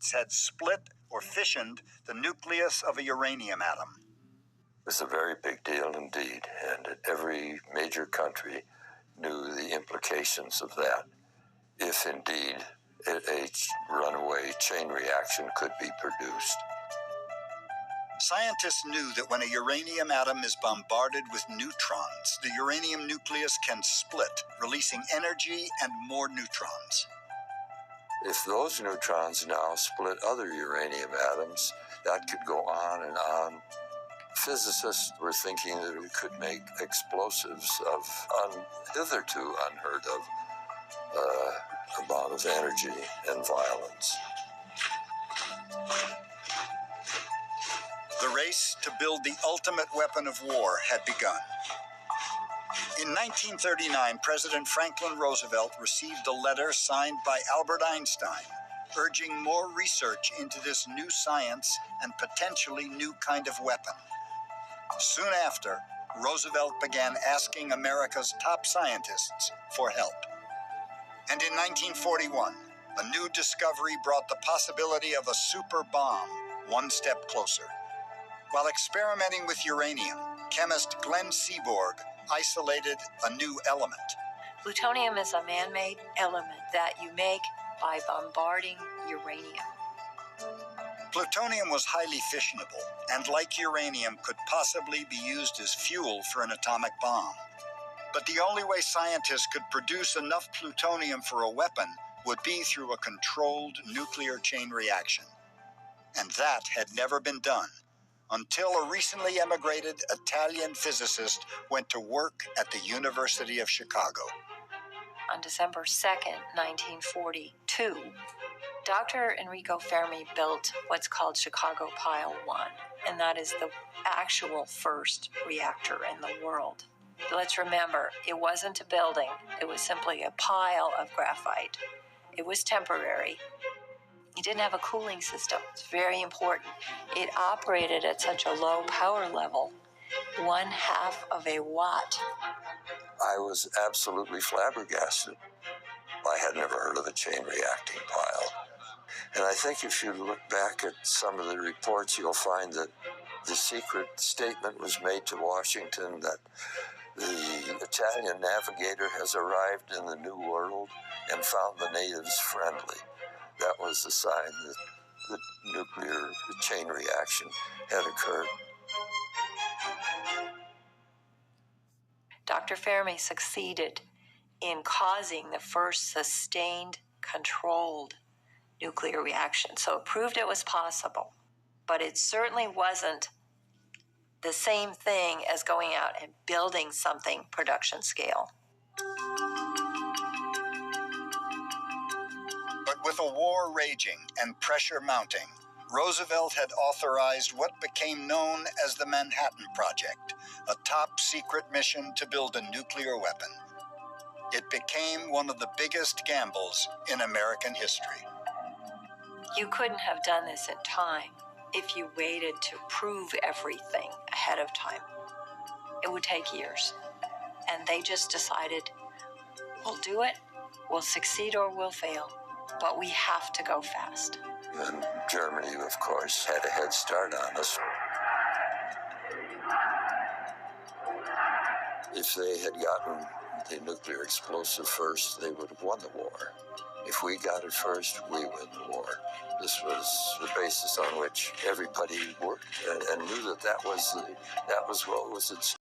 scientists had split or fissioned the nucleus of a uranium atom. It's a very big deal indeed, and every major country knew the implications of that, if indeed a runaway chain reaction could be produced. Scientists knew that when a uranium atom is bombarded with neutrons, the uranium nucleus can split, releasing energy and more neutrons. If those neutrons now split other uranium atoms, that could go on and on. Physicists were thinking that it could make explosives of hitherto unheard of amount of energy and violence. The race to build the ultimate weapon of war had begun. In 1939, President Franklin Roosevelt received a letter signed by Albert Einstein, urging more research into this new science and potentially new kind of weapon. Soon after, Roosevelt began asking America's top scientists for help. And in 1941, a new discovery brought the possibility of a super bomb one step closer. While experimenting with uranium, chemist Glenn Seaborg isolated a new element. Plutonium is a man-made element that you make by bombarding uranium. Plutonium was highly fissionable, and like uranium, could possibly be used as fuel for an atomic bomb. But the only way scientists could produce enough plutonium for a weapon would be through a controlled nuclear chain reaction. And that had never been done until a recently emigrated Italian physicist went to work at the University of Chicago. On December 2nd, 1942, Dr. Enrico Fermi built what's called Chicago Pile 1, and that is the actual first reactor in the world. Let's remember, it wasn't a building, it was simply a pile of graphite. It was temporary. It didn't have a cooling system. It's very important. It operated at such a low power level, 1/2 of a watt. I was absolutely flabbergasted. I had never heard of a chain reacting pile. And I think if you look back at some of the reports, you'll find that the secret statement was made to Washington that the Italian navigator has arrived in the New World and found the natives friendly. That was the sign that the nuclear chain reaction had occurred. Dr. Fermi succeeded in causing the first sustained, controlled nuclear reaction. So it proved it was possible, but it certainly wasn't the same thing as going out and building something production scale. But with a war raging and pressure mounting, Roosevelt had authorized what became known as the Manhattan Project, a top-secret mission to build a nuclear weapon. It became one of the biggest gambles in American history. You couldn't have done this in time if you waited to prove everything ahead of time. It would take years. And they just decided, we'll do it, we'll succeed or we'll fail, but we have to go fast. And Germany, of course, had a head start on us. If they had gotten the nuclear explosive first, they would have won the war. If we got it first, we win the war. This was the basis on which everybody worked and knew that was what was at stake.